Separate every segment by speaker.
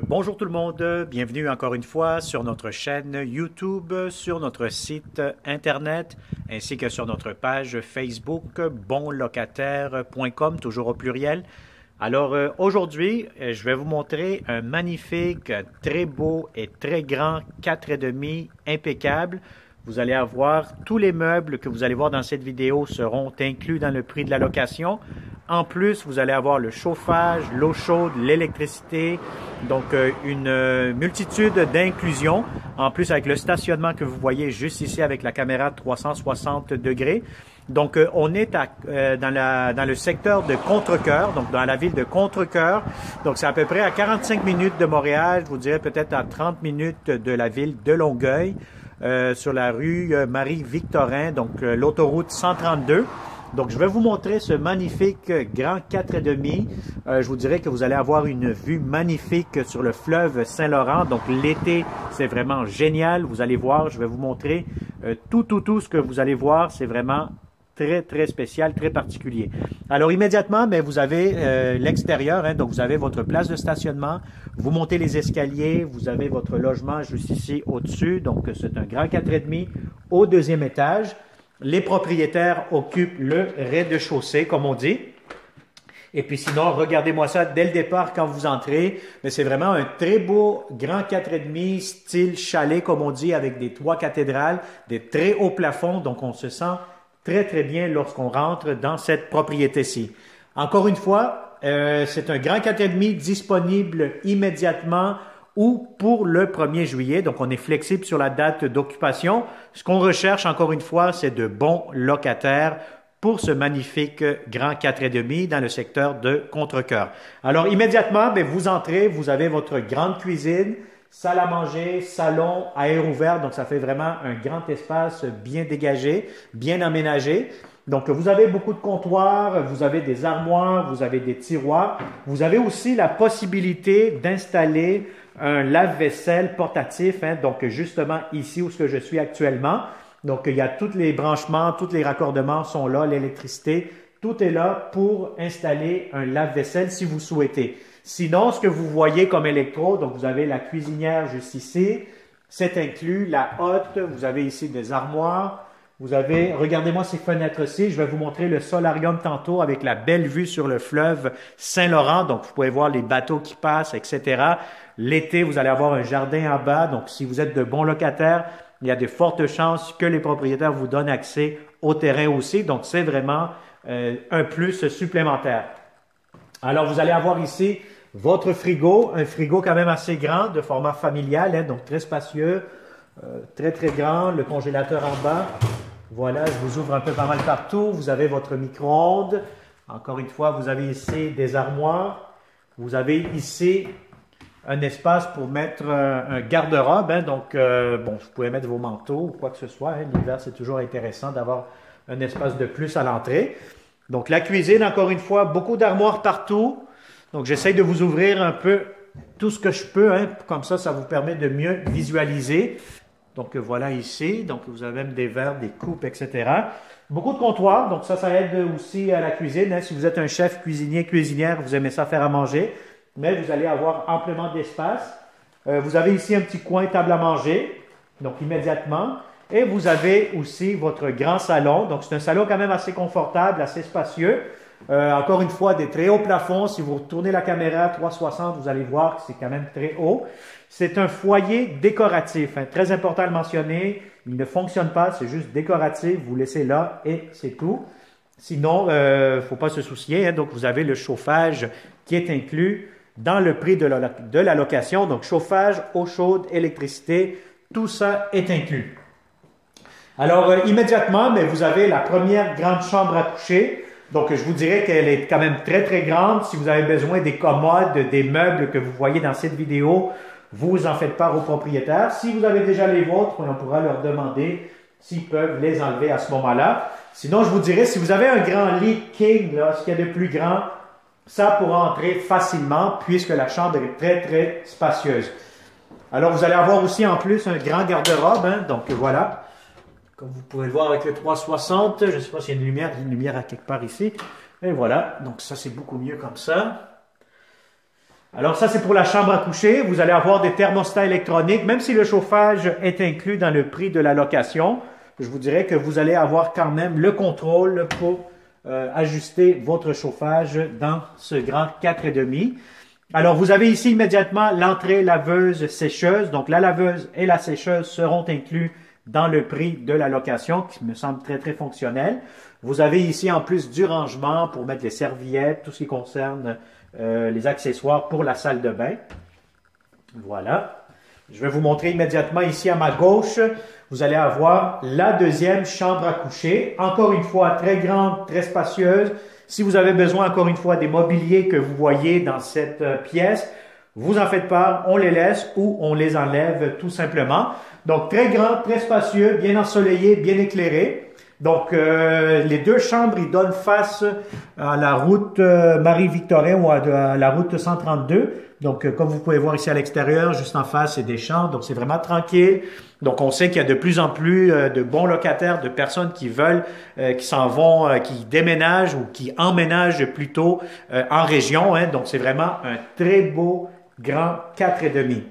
Speaker 1: Bonjour tout le monde, bienvenue encore une fois sur notre chaîne YouTube, sur notre site Internet, ainsi que sur notre page Facebook, bonlocataire.com, toujours au pluriel. Aujourd'hui, je vais vous montrer un magnifique, très beau et très grand 4,5 impeccable. Vous allez avoir tous les meubles que vous allez voir dans cette vidéo seront inclus dans le prix de la location. En plus, vous allez avoir le chauffage, l'eau chaude, l'électricité, donc une multitude d'inclusions. En plus, avec le stationnement que vous voyez juste ici avec la caméra 360 degrés. Donc, on est dans le secteur de Contrecœur, donc dans la ville de Contrecœur. Donc, c'est à peu près à 45 minutes de Montréal, je vous dirais peut-être à 30 minutes de la ville de Longueuil, sur la rue Marie-Victorin, donc l'autoroute 132. Donc, je vais vous montrer ce magnifique grand 4,5. Je vous dirais que vous allez avoir une vue magnifique sur le fleuve Saint-Laurent. Donc, l'été, c'est vraiment génial. Vous allez voir, je vais vous montrer tout ce que vous allez voir. C'est vraiment très spécial, très particulier. Alors, immédiatement, vous avez l'extérieur. Donc, vous avez votre place de stationnement. Vous montez les escaliers. Vous avez votre logement juste ici au-dessus. Donc, c'est un grand 4,5 au deuxième étage. Les propriétaires occupent le rez-de-chaussée, comme on dit. Et puis sinon, regardez-moi ça dès le départ quand vous entrez. Mais c'est vraiment un très beau grand 4,5 style chalet, comme on dit, avec des toits cathédrales, des très hauts plafonds. Donc, on se sent très bien lorsqu'on rentre dans cette propriété-ci. Encore une fois, c'est un grand 4,5 disponible immédiatement ou pour le 1er juillet. Donc, on est flexible sur la date d'occupation. Ce qu'on recherche, encore une fois, c'est de bons locataires pour ce magnifique grand 4,5 dans le secteur de Contrecœur. Alors, immédiatement, vous entrez, vous avez votre grande cuisine, salle à manger, salon à air ouvert. Donc, ça fait vraiment un grand espace bien dégagé, bien aménagé. Donc, vous avez beaucoup de comptoirs, vous avez des armoires, vous avez des tiroirs. Vous avez aussi la possibilité d'installer un lave-vaisselle portatif, donc justement ici où je suis actuellement. Donc, il y a tous les branchements, tous les raccordements sont là, l'électricité, tout est là pour installer un lave-vaisselle si vous souhaitez. Sinon, ce que vous voyez comme électro, donc vous avez la cuisinière juste ici, c'est inclus, la hotte, vous avez ici des armoires, vous avez, regardez-moi ces fenêtres-ci, je vais vous montrer le solarium tantôt avec la belle vue sur le fleuve Saint-Laurent, donc vous pouvez voir les bateaux qui passent, etc. L'été, vous allez avoir un jardin en bas, donc si vous êtes de bons locataires, il y a de fortes chances que les propriétaires vous donnent accès au terrain aussi, donc c'est vraiment un plus supplémentaire. Alors, vous allez avoir ici votre frigo, un frigo quand même assez grand, de format familial, donc très spacieux, très grand, le congélateur en bas. Voilà, je vous ouvre un peu pas mal partout. Vous avez votre micro-ondes. Encore une fois, vous avez ici des armoires. Vous avez ici un espace pour mettre un garde-robe. Donc, vous pouvez mettre vos manteaux ou quoi que ce soit. L'hiver, c'est toujours intéressant d'avoir un espace de plus à l'entrée. Donc, la cuisine, encore une fois, beaucoup d'armoires partout. Donc, j'essaie de vous ouvrir un peu tout ce que je peux. Comme ça vous permet de mieux visualiser. Donc, voilà ici. Donc, vous avez même des verres, des coupes, etc. Beaucoup de comptoirs. Donc, ça aide aussi à la cuisine. Si vous êtes un chef cuisinier, cuisinière, vous aimez ça faire à manger. Mais vous allez avoir amplement d'espace. Vous avez ici un petit coin table à manger. Donc, immédiatement. Et vous avez aussi votre grand salon. Donc, c'est un salon quand même assez confortable, assez spacieux. Encore une fois, des très hauts plafonds. Si vous retournez la caméra 360, vous allez voir que c'est quand même très haut. C'est un foyer décoratif, très important à le mentionner. Il ne fonctionne pas, c'est juste décoratif. Vous laissez là et c'est tout. Sinon, faut pas se soucier. Donc, vous avez le chauffage qui est inclus dans le prix de la location. Donc, chauffage, eau chaude, électricité, tout ça est inclus. Alors, immédiatement, vous avez la première grande chambre à coucher. Donc, je vous dirais qu'elle est quand même très grande. Si vous avez besoin des commodes, des meubles que vous voyez dans cette vidéo, vous en faites part aux propriétaires. Si vous avez déjà les vôtres, on pourra leur demander s'ils peuvent les enlever à ce moment-là. Sinon, je vous dirais, si vous avez un grand lit king, ce qu'il y a de plus grand, ça pourra entrer facilement puisque la chambre est très spacieuse. Alors, vous allez avoir aussi en plus un grand garde-robe. Donc, voilà. Comme vous pouvez le voir avec le 360, je ne sais pas s'il y a une lumière à quelque part ici. Et voilà, donc ça c'est beaucoup mieux comme ça. Alors ça, c'est pour la chambre à coucher. Vous allez avoir des thermostats électroniques, même si le chauffage est inclus dans le prix de la location. Je vous dirais que vous allez avoir quand même le contrôle pour ajuster votre chauffage dans ce grand 4,5. Alors, vous avez ici immédiatement l'entrée laveuse-sécheuse. Donc, la laveuse et la sécheuse seront inclus dans le prix de la location, qui me semble très, très fonctionnel. Vous avez ici en plus du rangement pour mettre les serviettes, tout ce qui concerne les accessoires pour la salle de bain. Voilà. Je vais vous montrer immédiatement ici à ma gauche. Vous allez avoir la deuxième chambre à coucher. Encore une fois, très grande, très spacieuse. Si vous avez besoin, encore une fois, des mobiliers que vous voyez dans cette pièce, vous en faites pas, on les laisse ou on les enlève tout simplement. Donc, très grand, très spacieux, bien ensoleillé, bien éclairé. Donc, les deux chambres, ils donnent face à la route Marie-Victorin ou à la route 132. Donc, comme vous pouvez voir ici à l'extérieur, juste en face, c'est des champs. Donc, c'est vraiment tranquille. Donc, on sait qu'il y a de plus en plus de bons locataires, de personnes qui veulent, qui s'en vont, qui déménagent ou qui emménagent plutôt en région. Hein. Donc, c'est vraiment un très beau grand 4,5.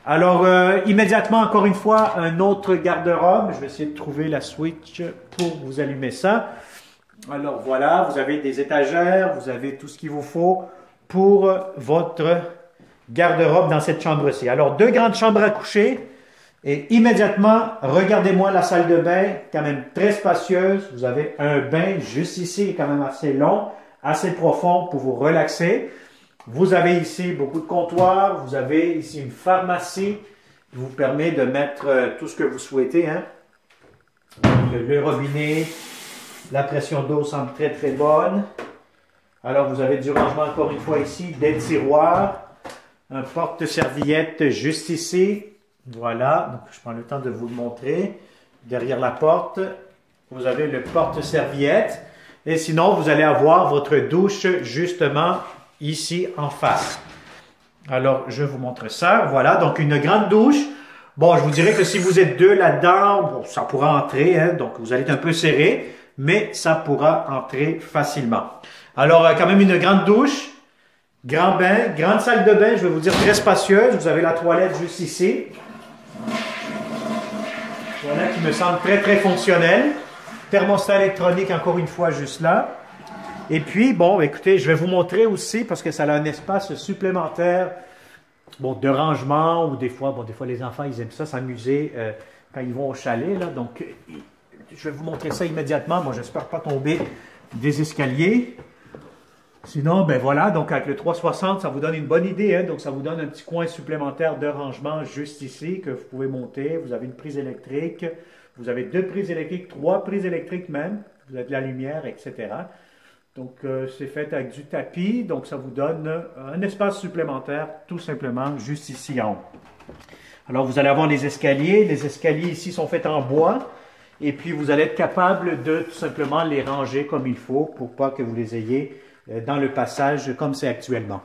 Speaker 1: Alors, immédiatement, encore une fois, un autre garde-robe. Je vais essayer de trouver la switch pour vous allumer ça. Alors, voilà, vous avez des étagères, vous avez tout ce qu'il vous faut pour votre garde-robe dans cette chambre-ci. Alors, deux grandes chambres à coucher. Et immédiatement, regardez-moi la salle de bain, quand même très spacieuse. Vous avez un bain juste ici, quand même assez long, assez profond pour vous relaxer. Vous avez ici beaucoup de comptoirs. Vous avez ici une pharmacie qui vous permet de mettre tout ce que vous souhaitez. Hein. Le robinet, la pression d'eau semble très très bonne. Alors, vous avez du rangement encore une fois ici, des tiroirs, un porte-serviette juste ici. Voilà, donc je prends le temps de vous le montrer. Derrière la porte, vous avez le porte-serviette. Et sinon, vous allez avoir votre douche justement ici en face. Alors, je vous montre ça. Voilà, donc une grande douche. Bon, je vous dirais que si vous êtes deux là-dedans, bon, ça pourra entrer. Hein, donc, vous allez être un peu serré, mais ça pourra entrer facilement. Alors, quand même une grande douche, grand bain, grande salle de bain, je vais vous dire très spacieuse. Vous avez la toilette juste ici. Voilà, qui me semble très, très fonctionnel. Thermostat électronique, encore une fois, juste là. Et puis, bon, écoutez, je vais vous montrer aussi, parce que ça a un espace supplémentaire, bon, de rangement, ou des fois les enfants, ils aiment ça, s'amuser quand ils vont au chalet, là. Donc, je vais vous montrer ça immédiatement. Moi, j'espère pas tomber des escaliers. Sinon, ben voilà, donc avec le 360, ça vous donne une bonne idée. Hein? Donc, ça vous donne un petit coin supplémentaire de rangement juste ici que vous pouvez monter. Vous avez une prise électrique. Vous avez deux prises électriques, trois prises électriques même. Vous avez de la lumière, etc. Donc, c'est fait avec du tapis. Donc, ça vous donne un espace supplémentaire tout simplement juste ici en haut. Alors, vous allez avoir les escaliers. Les escaliers ici sont faits en bois. Et puis, vous allez être capable de tout simplement les ranger comme il faut pour pas que vous les ayez dans le passage comme c'est actuellement.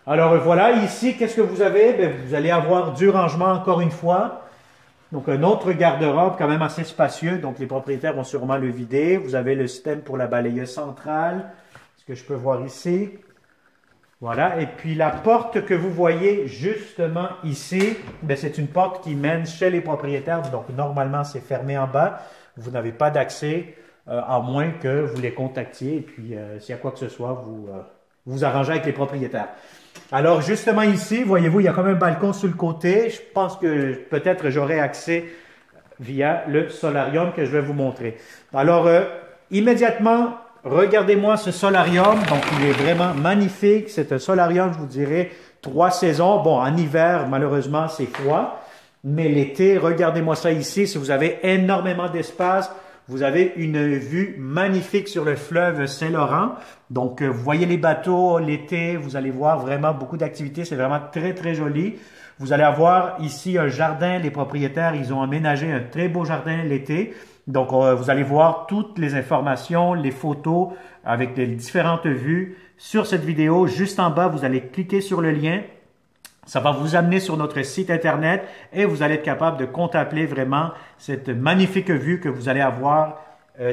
Speaker 1: Alors voilà, ici, qu'est-ce que vous avez? Bien, vous allez avoir du rangement encore une fois. Donc un autre garde-robe quand même assez spacieux. Donc les propriétaires vont sûrement le vider. Vous avez le système pour la balayeuse centrale. Ce que je peux voir ici. Voilà. Et puis la porte que vous voyez justement ici, c'est une porte qui mène chez les propriétaires. Donc normalement, c'est fermé en bas. Vous n'avez pas d'accès. À moins que vous les contactiez et puis s'il y a quoi que ce soit, vous arrangez avec les propriétaires. Alors justement ici, voyez-vous, il y a comme un balcon sur le côté. Je pense que peut-être j'aurai accès via le solarium que je vais vous montrer. Alors immédiatement, regardez-moi ce solarium. Donc il est vraiment magnifique. C'est un solarium, je vous dirais, 3 saisons. Bon, en hiver, malheureusement, c'est froid. Mais l'été, regardez-moi ça ici. Si vous avez énormément d'espace, vous avez une vue magnifique sur le fleuve Saint-Laurent. Donc, vous voyez les bateaux l'été, vous allez voir vraiment beaucoup d'activités. C'est vraiment très, très joli. Vous allez avoir ici un jardin. Les propriétaires, ils ont aménagé un très beau jardin l'été. Donc, vous allez voir toutes les informations, les photos avec les différentes vues sur cette vidéo. Juste en bas, vous allez cliquer sur le lien. Ça va vous amener sur notre site Internet et vous allez être capable de contempler vraiment cette magnifique vue que vous allez avoir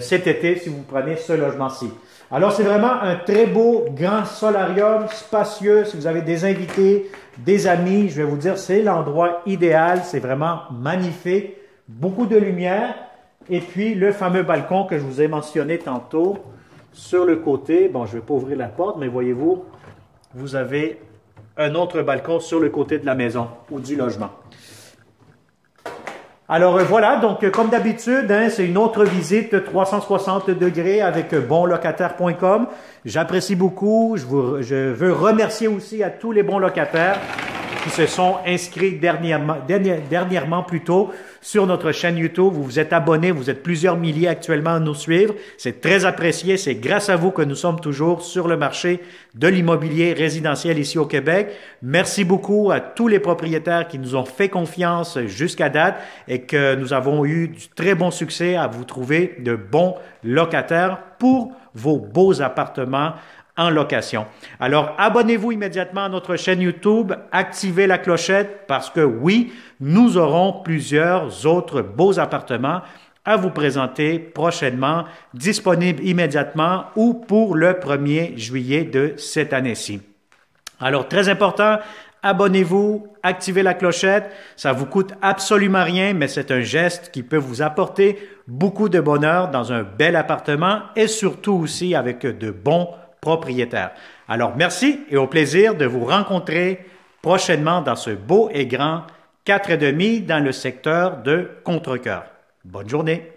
Speaker 1: cet été si vous prenez ce logement-ci. Alors, c'est vraiment un très beau grand solarium, spacieux. Si vous avez des invités, des amis, je vais vous dire, c'est l'endroit idéal. C'est vraiment magnifique. Beaucoup de lumière. Et puis, le fameux balcon que je vous ai mentionné tantôt sur le côté. Bon, je ne vais pas ouvrir la porte, mais voyez-vous, vous avez un autre balcon sur le côté de la maison ou du logement. Alors voilà, donc comme d'habitude, c'est une autre visite 360 degrés avec bonlocataire.com. J'apprécie beaucoup. Je veux remercier aussi à tous les bons locataires qui se sont inscrits dernièrement plutôt sur notre chaîne YouTube. Vous vous êtes abonnés, vous êtes plusieurs milliers actuellement à nous suivre. C'est très apprécié. C'est grâce à vous que nous sommes toujours sur le marché de l'immobilier résidentiel ici au Québec. Merci beaucoup à tous les propriétaires qui nous ont fait confiance jusqu'à date et que nous avons eu du très bon succès à vous trouver de bons locataires pour vos beaux appartements en location. Alors, abonnez-vous immédiatement à notre chaîne YouTube, activez la clochette parce que oui, nous aurons plusieurs autres beaux appartements à vous présenter prochainement, disponibles immédiatement ou pour le 1er juillet de cette année-ci. Alors, très important, abonnez-vous, activez la clochette. Ça vous coûte absolument rien, mais c'est un geste qui peut vous apporter beaucoup de bonheur dans un bel appartement et surtout aussi avec de bons propriétaires. Alors, merci et au plaisir de vous rencontrer prochainement dans ce beau et grand 4,5 dans le secteur de Contrecœur. Bonne journée!